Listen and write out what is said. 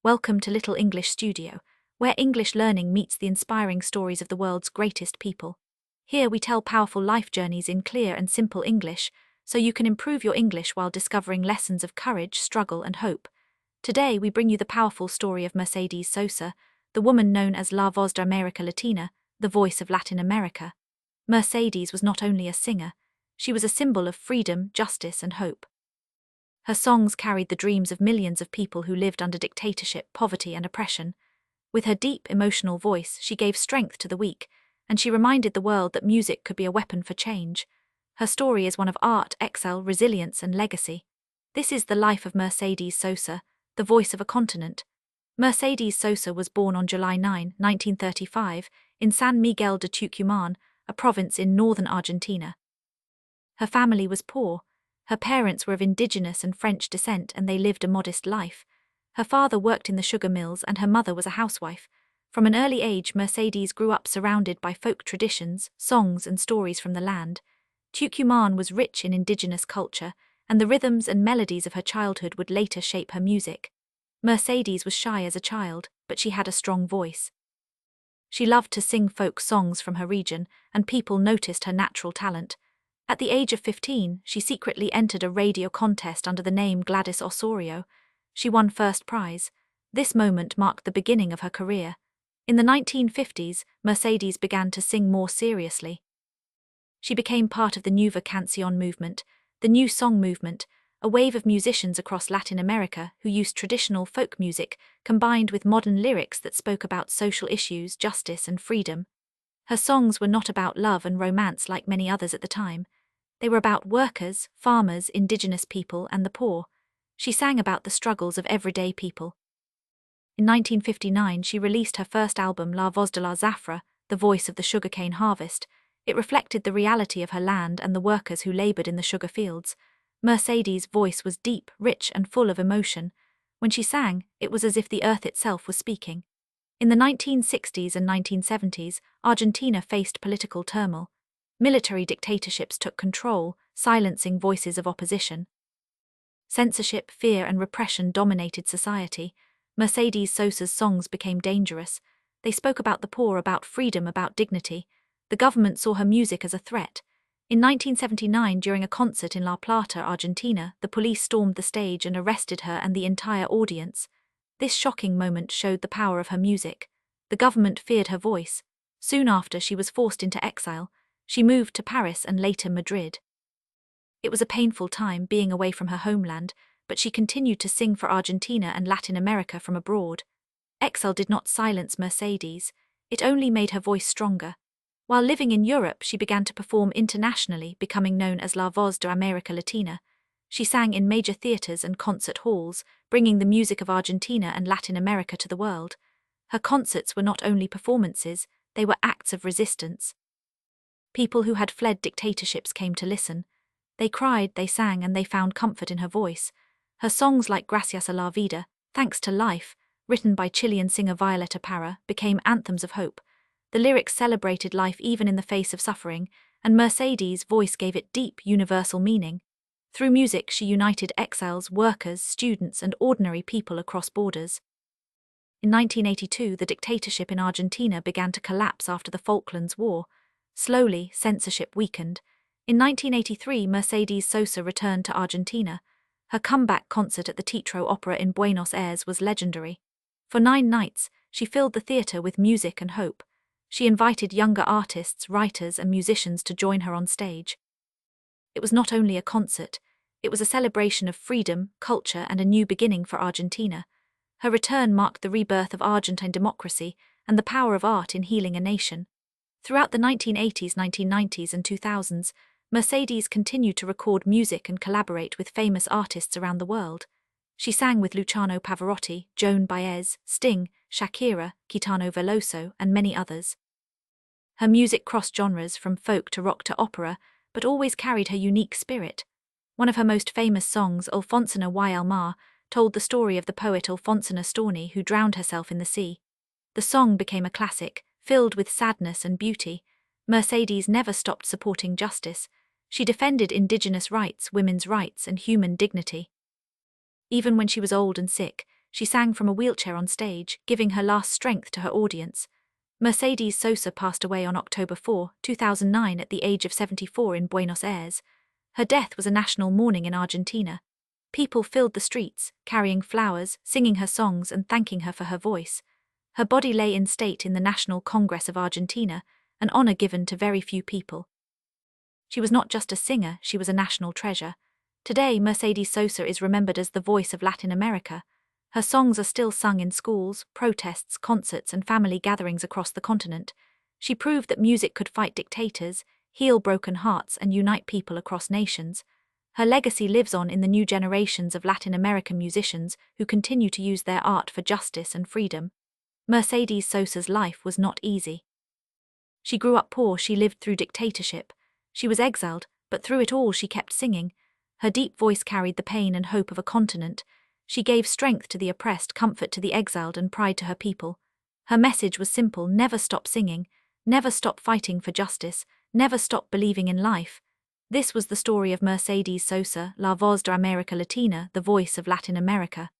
Welcome to Little English Studio, where English learning meets the inspiring stories of the world's greatest people. Here we tell powerful life journeys in clear and simple English, so you can improve your English while discovering lessons of courage, struggle, and hope. Today we bring you the powerful story of Mercedes Sosa, the woman known as La Voz de América Latina, the voice of Latin America. Mercedes was not only a singer, she was a symbol of freedom, justice, and hope. Her songs carried the dreams of millions of people who lived under dictatorship, poverty, and oppression. With her deep, emotional voice, she gave strength to the weak, and she reminded the world that music could be a weapon for change. Her story is one of art, exile, resilience, and legacy. This is the life of Mercedes Sosa, the voice of a continent. Mercedes Sosa was born on July 9, 1935, in San Miguel de Tucumán, a province in northern Argentina. Her family was poor. Her parents were of indigenous and French descent, and they lived a modest life. Her father worked in the sugar mills and her mother was a housewife. From an early age, Mercedes grew up surrounded by folk traditions, songs, and stories from the land. Tucumán was rich in indigenous culture, and the rhythms and melodies of her childhood would later shape her music. Mercedes was shy as a child, but she had a strong voice. She loved to sing folk songs from her region, and people noticed her natural talent. At the age of 15, she secretly entered a radio contest under the name Gladys Osorio. She won first prize. This moment marked the beginning of her career. In the 1950s, Mercedes began to sing more seriously. She became part of the Nueva Canción movement, the new song movement, a wave of musicians across Latin America who used traditional folk music combined with modern lyrics that spoke about social issues, justice, and freedom. Her songs were not about love and romance like many others at the time. They were about workers, farmers, indigenous people, and the poor. She sang about the struggles of everyday people. In 1959, she released her first album, La Voz de la Zafra, the voice of the sugarcane harvest. It reflected the reality of her land and the workers who labored in the sugar fields. Mercedes' voice was deep, rich, and full of emotion. When she sang, it was as if the earth itself was speaking. In the 1960s and 1970s, Argentina faced political turmoil. Military dictatorships took control, silencing voices of opposition. Censorship, fear, and repression dominated society. Mercedes Sosa's songs became dangerous. They spoke about the poor, about freedom, about dignity. The government saw her music as a threat. In 1979, during a concert in La Plata, Argentina, the police stormed the stage and arrested her and the entire audience. This shocking moment showed the power of her music. The government feared her voice. Soon after, she was forced into exile. She moved to Paris and later Madrid. It was a painful time being away from her homeland, but she continued to sing for Argentina and Latin America from abroad. Exile did not silence Mercedes, it only made her voice stronger. While living in Europe, she began to perform internationally, becoming known as La Voz de América Latina. She sang in major theaters and concert halls, bringing the music of Argentina and Latin America to the world. Her concerts were not only performances, they were acts of resistance. People who had fled dictatorships came to listen. They cried, they sang, and they found comfort in her voice. Her songs like Gracias a la Vida, Thanks to Life, written by Chilean singer Violeta Parra, became anthems of hope. The lyrics celebrated life even in the face of suffering, and Mercedes' voice gave it deep, universal meaning. Through music, she united exiles, workers, students, and ordinary people across borders. In 1982, the dictatorship in Argentina began to collapse after the Falklands War. Slowly, censorship weakened. In 1983, Mercedes Sosa returned to Argentina. Her comeback concert at the Teatro Opera in Buenos Aires was legendary. For 9 nights, she filled the theatre with music and hope. She invited younger artists, writers, and musicians to join her on stage. It was not only a concert, it was a celebration of freedom, culture, and a new beginning for Argentina. Her return marked the rebirth of Argentine democracy and the power of art in healing a nation. Throughout the 1980s, 1990s, and 2000s, Mercedes continued to record music and collaborate with famous artists around the world. She sang with Luciano Pavarotti, Joan Baez, Sting, Shakira, Caetano Veloso, and many others. Her music crossed genres from folk to rock to opera, but always carried her unique spirit. One of her most famous songs, Alfonsina y el Mar, told the story of the poet Alfonsina Storni who drowned herself in the sea. The song became a classic, filled with sadness and beauty. Mercedes never stopped supporting justice. She defended indigenous rights, women's rights, and human dignity. Even when she was old and sick, She sang from a wheelchair on stage, giving her last strength to her audience. Mercedes Sosa passed away on October 4, 2009 at the age of 74 in Buenos Aires. Her death was a national mourning in Argentina. People filled the streets, carrying flowers, singing her songs and thanking her for her voice. Her body lay in state in the National Congress of Argentina, an honor given to very few people. She was not just a singer, she was a national treasure. Today, Mercedes Sosa is remembered as the voice of Latin America. Her songs are still sung in schools, protests, concerts, and family gatherings across the continent. She proved that music could fight dictators, heal broken hearts, and unite people across nations. Her legacy lives on in the new generations of Latin American musicians who continue to use their art for justice and freedom. Mercedes Sosa's life was not easy. She grew up poor, she lived through dictatorship. She was exiled, but through it all she kept singing. Her deep voice carried the pain and hope of a continent. She gave strength to the oppressed, comfort to the exiled, and pride to her people. Her message was simple: never stop singing, never stop fighting for justice, never stop believing in life. This was the story of Mercedes Sosa, La Voz de América Latina, the voice of Latin America.